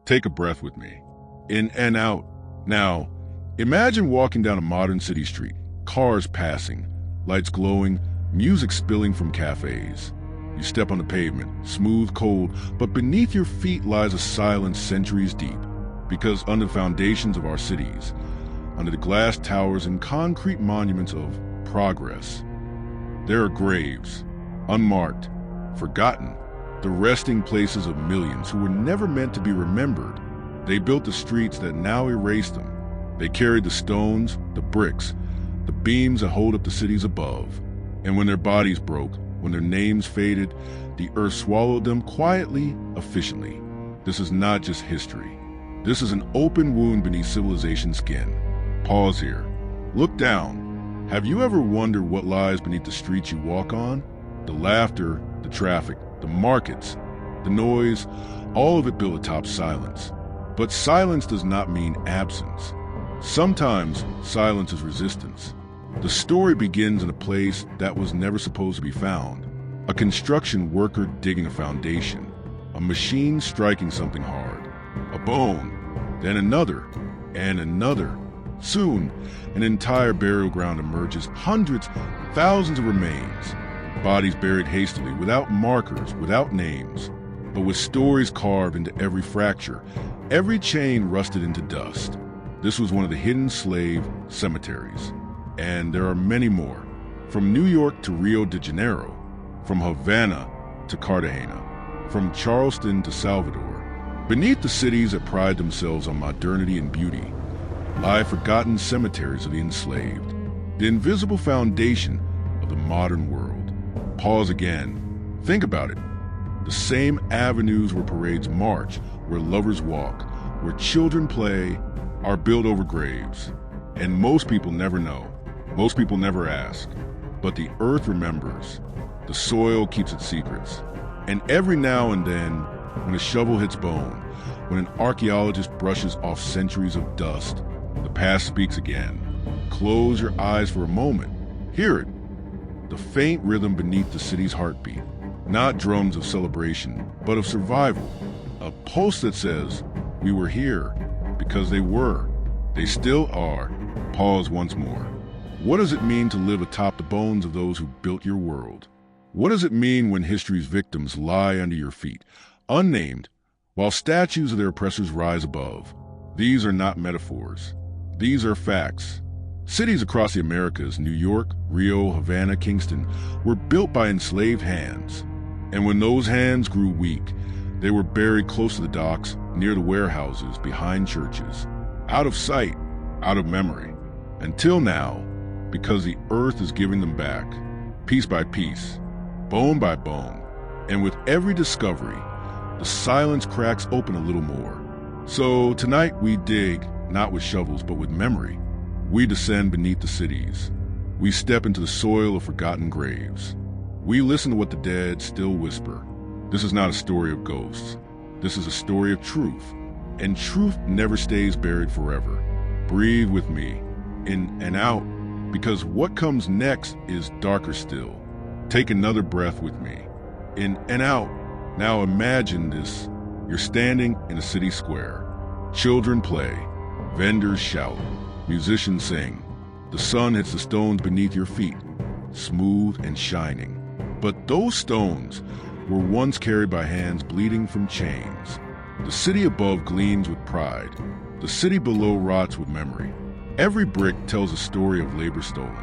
Take a breath with me. In and out. Now, imagine walking down a modern city street, cars passing, lights glowing, music spilling from cafes. You step on the pavement, smooth, cold, but beneath your feet lies a silence centuries deep. Because under the foundations of our cities, under the glass towers and concrete monuments of progress, there are graves, unmarked, forgotten, the resting places of millions who were never meant to be remembered. They built the streets that now erase them. They carried the stones, the bricks, the beams that hold up the cities above. And when their bodies broke, when their names faded, the earth swallowed them quietly, efficiently. This is not just history. This is an open wound beneath civilization's skin. Pause here. Look down. Have you ever wondered what lies beneath the streets you walk on? The laughter, the traffic, the markets, the noise, all of it built atop silence. But silence does not mean absence. Sometimes silence is resistance. The story begins in a place that was never supposed to be found. A construction worker digging a foundation, a machine striking something hard, a bone, then another, and another. Soon, an entire burial ground emerges, hundreds, thousands of remains, bodies buried hastily, without markers, without names, but with stories carved into every fracture, every chain rusted into dust. This was one of the hidden slave cemeteries. And there are many more, from New York to Rio de Janeiro, from Havana to Cartagena, from Charleston to Salvador. Beneath the cities that pride themselves on modernity and beauty lie forgotten cemeteries of the enslaved, the invisible foundation of the modern world. Pause again. Think about it. The same avenues where parades march, where lovers walk, where children play, are built over graves. And most people never know. Most people never ask. But the earth remembers. The soil keeps its secrets. And every now and then, when a shovel hits bone, when an archaeologist brushes off centuries of dust, the past speaks again. Close your eyes for a moment. Hear it. The faint rhythm beneath the city's heartbeat. Not drums of celebration, but of survival. A pulse that says, we were here, because they were. They still are. Pause once more. What does it mean to live atop the bones of those who built your world? What does it mean when history's victims lie under your feet, unnamed, while statues of their oppressors rise above? These are not metaphors. These are facts. Cities across the Americas, New York, Rio, Havana, Kingston, were built by enslaved hands. And when those hands grew weak, they were buried close to the docks, near the warehouses, behind churches, out of sight, out of memory. Until now, because the earth is giving them back, piece by piece, bone by bone. And with every discovery, the silence cracks open a little more. So tonight we dig, not with shovels, but with memory. We descend beneath the cities. We step into the soil of forgotten graves. We listen to what the dead still whisper. This is not a story of ghosts. This is a story of truth. And truth never stays buried forever. Breathe with me, in and out, because what comes next is darker still. Take another breath with me, in and out. Now imagine this. You're standing in a city square. Children play, vendors shout, musicians sing. The sun hits the stones beneath your feet, smooth and shining. But those stones were once carried by hands bleeding from chains. The city above gleams with pride. The city below rots with memory. Every brick tells a story of labor stolen.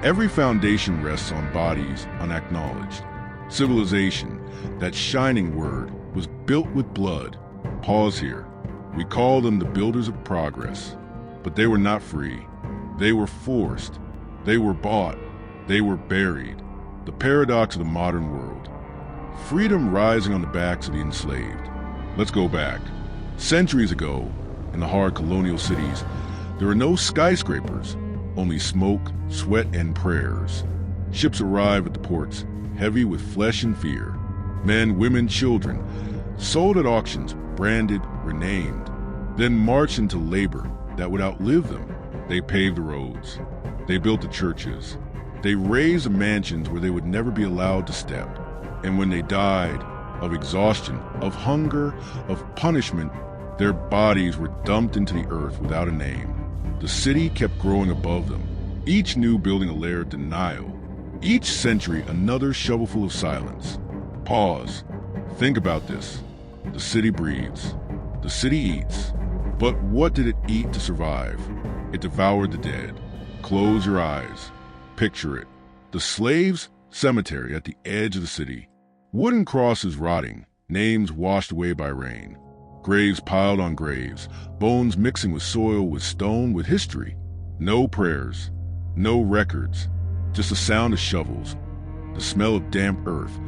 Every foundation rests on bodies unacknowledged. Civilization, that shining word, was built with blood. Pause here. We call them the builders of progress. But they were not free. They were forced. They were bought. They were buried. The paradox of the modern world. Freedom rising on the backs of the enslaved. Let's go back. Centuries ago, in the hard colonial cities, there were no skyscrapers, only smoke, sweat, and prayers. Ships arrived at the ports, heavy with flesh and fear. Men, women, children, sold at auctions, branded, renamed, then marched into labor that would outlive them. They paved the roads. They built the churches. They raised the mansions where they would never be allowed to step. And when they died, of exhaustion, of hunger, of punishment, Their bodies were dumped into the earth without a name. The city kept growing above them, each new building a layer of denial, each century another shovelful of silence. Pause. Think about this. The city breathes. The city eats. But what did it eat to survive? It devoured the dead. Close your eyes. Picture it. The slaves' cemetery at the edge of the city. Wooden crosses rotting, names washed away by rain. Graves piled on graves, bones mixing with soil, with stone, with history. No prayers, no records, just the sound of shovels, the smell of damp earth,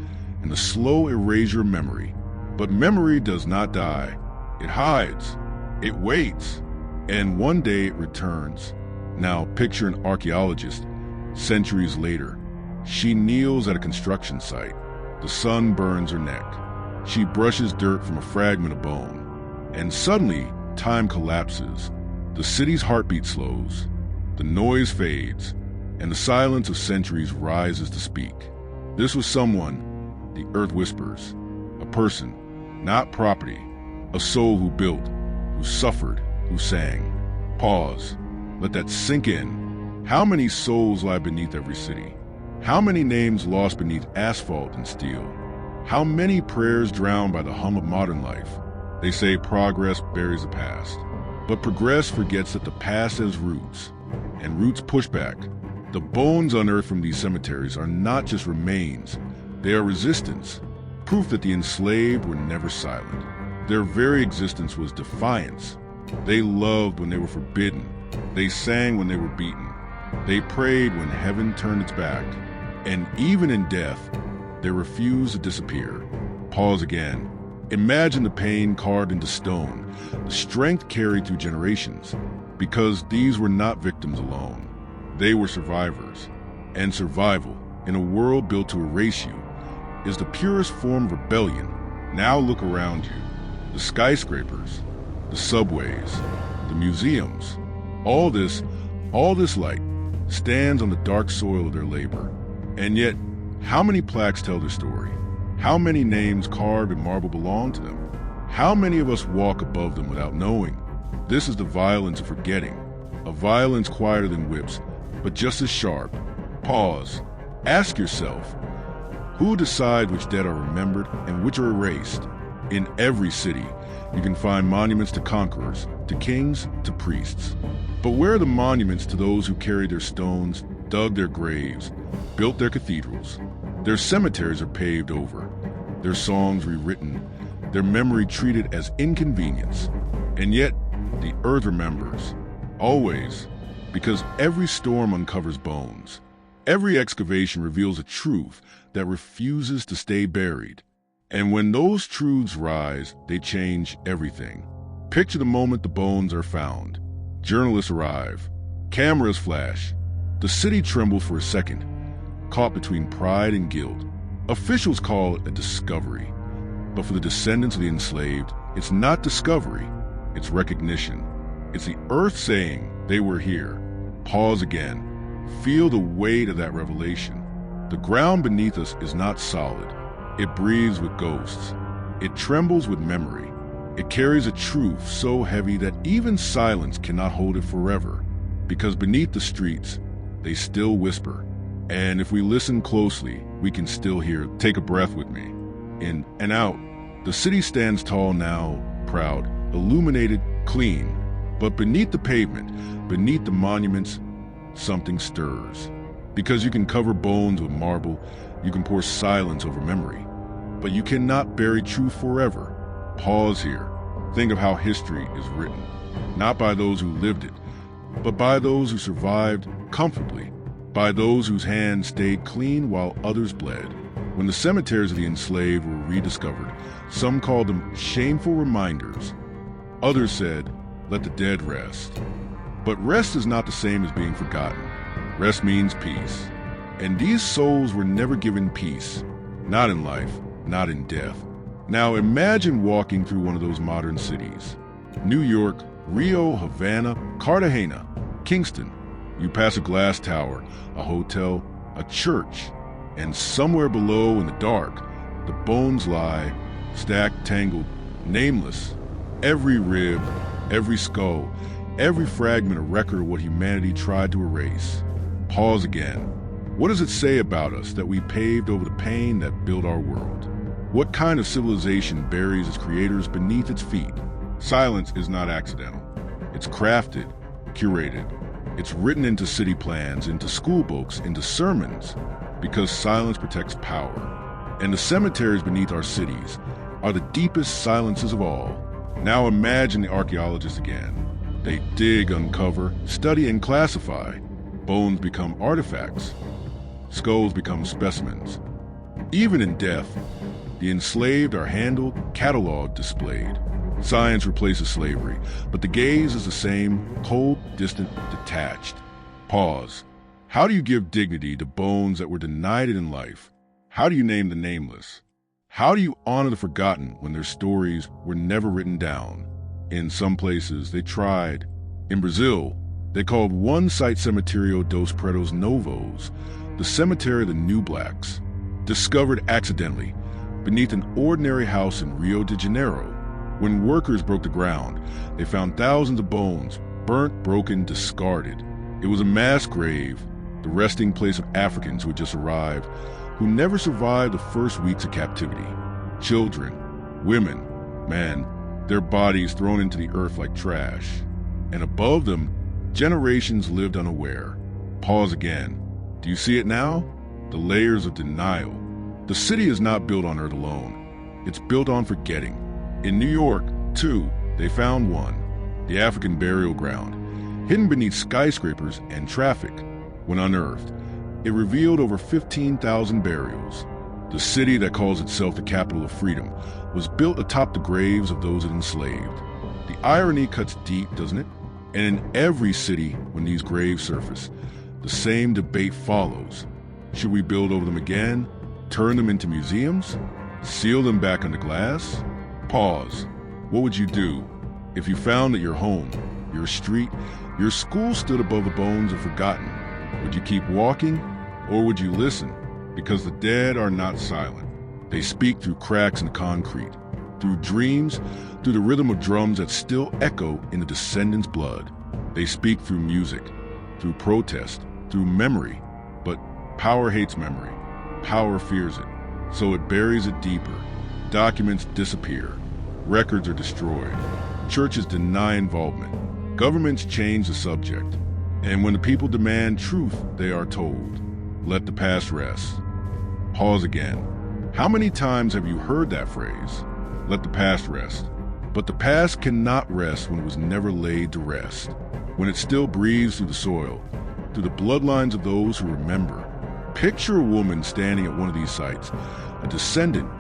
and the slow erasure of memory. But memory does not die. It hides. It waits. And one day it returns. Now picture an archaeologist, centuries later. She kneels at a construction site. The sun burns her neck. She brushes dirt from a fragment of bone. And suddenly, time collapses. The city's heartbeat slows. The noise fades. And the silence of centuries rises to speak. This was someone, the earth whispers. A person, not property. A soul who built, who suffered, who sang. Pause. Let that sink in. How many souls lie beneath every city? How many names lost beneath asphalt and steel? How many prayers drowned by the hum of modern life? They say progress buries the past. But progress forgets that the past has roots, and roots push back. The bones unearthed from these cemeteries are not just remains. They are resistance, proof that the enslaved were never silent. Their very existence was defiance. They loved when they were forbidden. They sang when they were beaten. They prayed when heaven turned its back. And even in death, they refused to disappear. Pause again. Imagine the pain carved into stone, the strength carried through generations, because these were not victims alone. They were survivors. And survival, in a world built to erase you, is the purest form of rebellion. Now look around you. The skyscrapers, the subways, the museums, all this light stands on the dark soil of their labor. And yet, how many plaques tell their story? How many names carved in marble belong to them? How many of us walk above them without knowing? This is the violence of forgetting, a violence quieter than whips, but just as sharp. Pause. Ask yourself, who decides which dead are remembered and which are erased? In every city, you can find monuments to conquerors, to kings, to priests. But where are the monuments to those who carried their stones, dug their graves, built their cathedrals? Their cemeteries are paved over, their songs rewritten, their memory treated as inconvenience. And yet, the earth remembers, always, because every storm uncovers bones. Every excavation reveals a truth that refuses to stay buried. And when those truths rise, they change everything. Picture the moment the bones are found. Journalists arrive. Cameras flash. The city trembles for a second, caught between pride and guilt. Officials call it a discovery. But for the descendants of the enslaved, it's not discovery, it's recognition. It's the earth saying they were here. Pause again. Feel the weight of that revelation. The ground beneath us is not solid. It breathes with ghosts. It trembles with memory. It carries a truth so heavy that even silence cannot hold it forever. Because beneath the streets, they still whisper. And if we listen closely, we can still hear. Take a breath with me. In and out. The city stands tall now, proud, illuminated, clean. But beneath the pavement, beneath the monuments, something stirs. Because you can cover bones with marble, you can pour silence over memory. But you cannot bury truth forever. Pause here. Think of how history is written. Not by those who lived it, but by those who survived comfortably. By those whose hands stayed clean while others bled. When the cemeteries of the enslaved were rediscovered, some called them shameful reminders. Others said, let the dead rest. But rest is not the same as being forgotten. Rest means peace. And these souls were never given peace. Not in life, not in death. Now imagine walking through one of those modern cities. New York, Rio, Havana, Cartagena, Kingston. You pass a glass tower, a hotel, a church, and somewhere below in the dark, the bones lie, stacked, tangled, nameless. Every rib, every skull, every fragment a record of what humanity tried to erase. Pause again. What does it say about us that we paved over the pain that built our world? What kind of civilization buries its creators beneath its feet? Silence is not accidental. It's crafted, curated. It's written into city plans, into school books, into sermons, because silence protects power. And the cemeteries beneath our cities are the deepest silences of all. Now imagine the archaeologists again. They dig, uncover, study, and classify. Bones become artifacts. Skulls become specimens. Even in death, the enslaved are handled, cataloged, displayed. Science replaces slavery, but the gaze is the same, cold, distant, detached. Pause. How do you give dignity to bones that were denied it in life? How do you name the nameless? How do you honor the forgotten when their stories were never written down? In some places, they tried. In Brazil, they called one site Cemitério dos Pretos Novos, the cemetery of the New Blacks, discovered accidentally beneath an ordinary house in Rio de Janeiro. When workers broke the ground, they found thousands of bones, burnt, broken, discarded. It was a mass grave, the resting place of Africans who had just arrived, who never survived the first weeks of captivity. Children, women, men, their bodies thrown into the earth like trash. And above them, generations lived unaware. Pause again. Do you see it now? The layers of denial. The city is not built on earth alone. It's built on forgetting. In New York, too, they found one, the African burial ground, hidden beneath skyscrapers and traffic. When unearthed, it revealed over 15,000 burials. The city that calls itself the capital of freedom was built atop the graves of those it enslaved. The irony cuts deep, doesn't it? And in every city, when these graves surface, the same debate follows. Should we build over them again? Turn them into museums? Seal them back under glass? Pause. What would you do if you found that your home, your street, your school stood above the bones of forgotten? Would you keep walking, or would you listen? Because the dead are not silent. They speak through cracks in the concrete, through dreams, through the rhythm of drums that still echo in the descendants' blood. They speak through music, through protest, through memory. But power hates memory. Power fears it, so it buries it deeper. Documents disappear. Records are destroyed. Churches deny involvement. Governments change the subject. And when the people demand truth, they are told, let the past rest. Pause again. How many times have you heard that phrase? Let the past rest. But the past cannot rest when it was never laid to rest. When it still breathes through the soil, through the bloodlines of those who remember. Picture a woman standing at one of these sites, a descendant,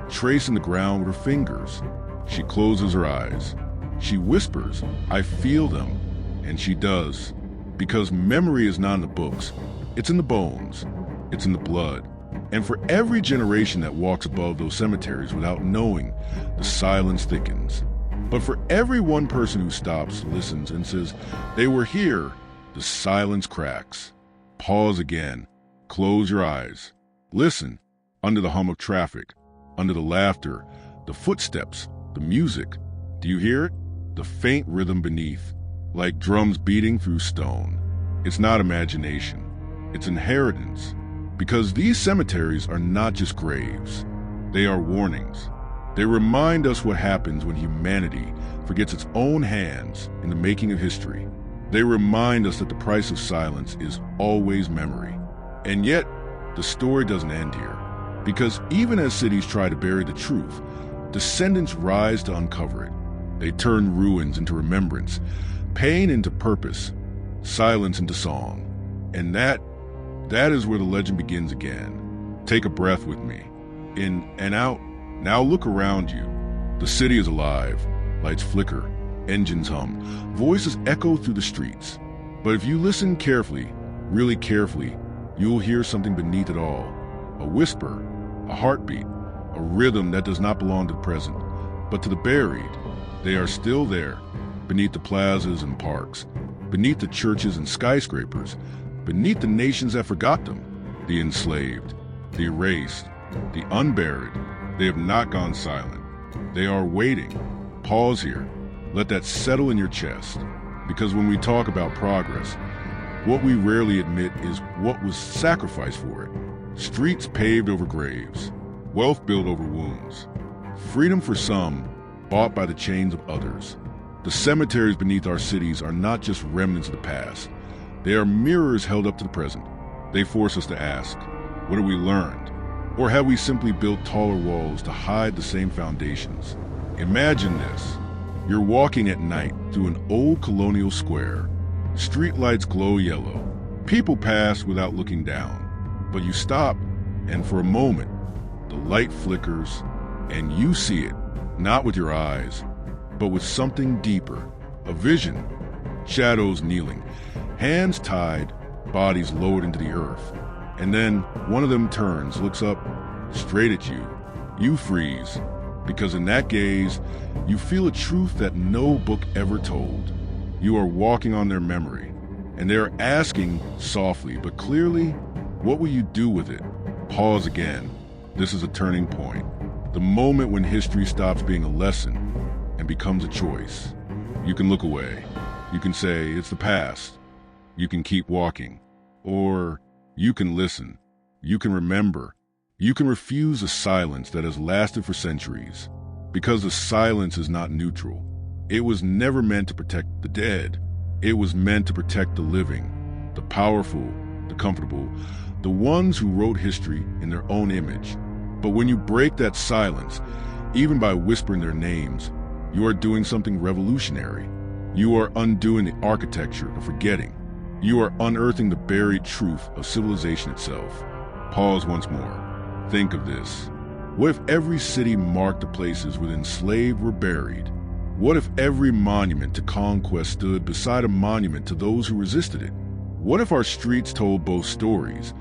tracing the ground with her fingers. She closes her eyes. She whispers, I feel them. And she does. Because memory is not in the books. It's in the bones. It's in the blood. And for every generation that walks above those cemeteries without knowing, the silence thickens. But for every one person who stops, listens, and says, they were here, the silence cracks. Pause again. Close your eyes. Listen. Under the hum of traffic, under the laughter, the footsteps, the music. Do you hear it? The faint rhythm beneath, like drums beating through stone. It's not imagination. It's inheritance. Because these cemeteries are not just graves. They are warnings. They remind us what happens when humanity forgets its own hands in the making of history. They remind us that the price of silence is always memory. And yet, the story doesn't end here. Because even as cities try to bury the truth, descendants rise to uncover it. They turn ruins into remembrance, pain into purpose, silence into song. And that is where the legend begins again. Take a breath with me. In and out. Now look around you. The city is alive. Lights flicker. Engines hum. Voices echo through the streets. But if you listen carefully, really carefully, you'll hear something beneath it all. A whisper, a heartbeat, a rhythm that does not belong to the present, but to the buried. They are still there, beneath the plazas and parks, beneath the churches and skyscrapers, beneath the nations that forgot them, the enslaved, the erased, the unburied. They have not gone silent. They are waiting. Pause here. Let that settle in your chest. Because when we talk about progress, what we rarely admit is what was sacrificed for it. Streets paved over graves, wealth built over wounds, freedom for some, bought by the chains of others. The cemeteries beneath our cities are not just remnants of the past. They are mirrors held up to the present. They force us to ask, what have we learned? Or have we simply built taller walls to hide the same foundations? Imagine this. You're walking at night through an old colonial square. Streetlights glow yellow. People pass without looking down. But you stop, and for a moment, the light flickers, and you see it, not with your eyes, but with something deeper, a vision. Shadows kneeling, hands tied, bodies lowered into the earth. And then one of them turns, looks up, straight at you. You freeze, because in that gaze, you feel a truth that no book ever told. You are walking on their memory, and they are asking softly but clearly, what will you do with it? Pause again. This is a turning point. The moment when history stops being a lesson and becomes a choice. You can look away. You can say, it's the past. You can keep walking. Or you can listen. You can remember. You can refuse a silence that has lasted for centuries. Because the silence is not neutral. It was never meant to protect the dead. It was meant to protect the living, the powerful, the comfortable, the ones who wrote history in their own image. But when you break that silence, even by whispering their names, you are doing something revolutionary. You are undoing the architecture of forgetting. You are unearthing the buried truth of civilization itself. Pause once more. Think of this. What if every city marked the places where the enslaved were buried? What if every monument to conquest stood beside a monument to those who resisted it? What if our streets told both stories,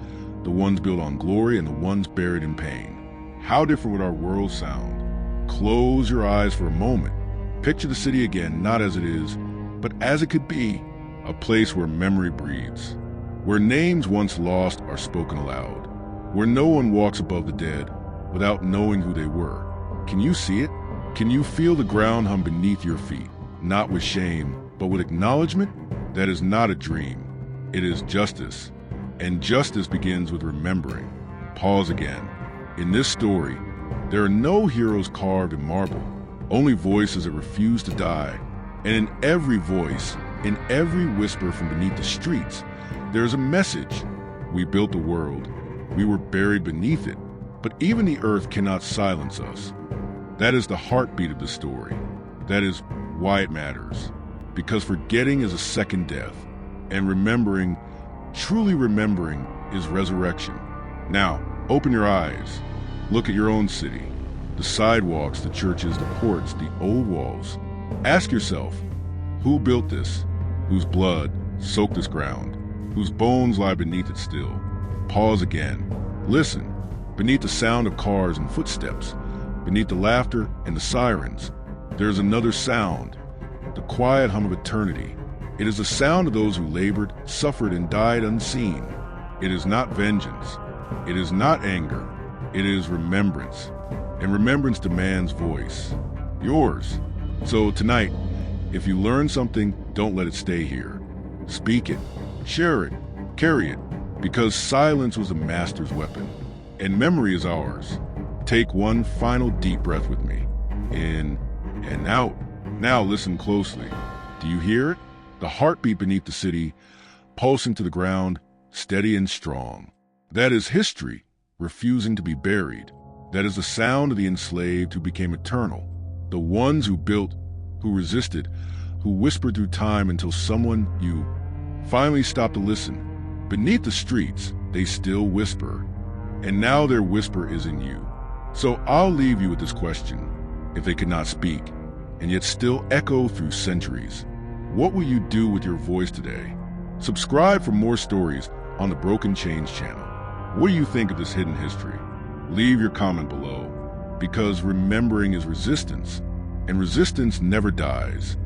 the ones built on glory and the ones buried in pain? How different would our world sound? Close your eyes for a moment. Picture the city again, not as it is, but as it could be, a place where memory breathes, where names once lost are spoken aloud, where no one walks above the dead without knowing who they were. Can you see it? Can you feel the ground hum beneath your feet, not with shame, but with acknowledgement? That is not a dream. It is justice. And justice begins with remembering. Pause again. In this story, there are no heroes carved in marble, only voices that refuse to die. And in every voice, in every whisper from beneath the streets, there is a message. We built the world. We were buried beneath it. But even the earth cannot silence us. That is the heartbeat of the story. That is why it matters. Because forgetting is a second death. And remembering, truly remembering, is resurrection. Now, open your eyes. Look at your own city. The sidewalks, the churches, the courts, the old walls. Ask yourself, who built this? Whose blood soaked this ground? Whose bones lie beneath it still? Pause again. Listen. Beneath the sound of cars and footsteps, beneath the laughter and the sirens, there is another sound, the quiet hum of eternity. It is the sound of those who labored, suffered, and died unseen. It is not vengeance. It is not anger. It is remembrance. And remembrance demands voice. Yours. So tonight, if you learn something, don't let it stay here. Speak it. Share it. Carry it. Because silence was the master's weapon. And memory is ours. Take one final deep breath with me. In and out. Now listen closely. Do you hear it? The heartbeat beneath the city, pulsing to the ground, steady and strong. That is history, refusing to be buried. That is the sound of the enslaved who became eternal. The ones who built, who resisted, who whispered through time until someone, you, finally stopped to listen. Beneath the streets, they still whisper. And now their whisper is in you. So I'll leave you with this question. If they could not speak, and yet still echo through centuries, what will you do with your voice today? Subscribe for more stories on the Broken Chains channel. What do you think of this hidden history? Leave your comment below, because remembering is resistance, and resistance never dies.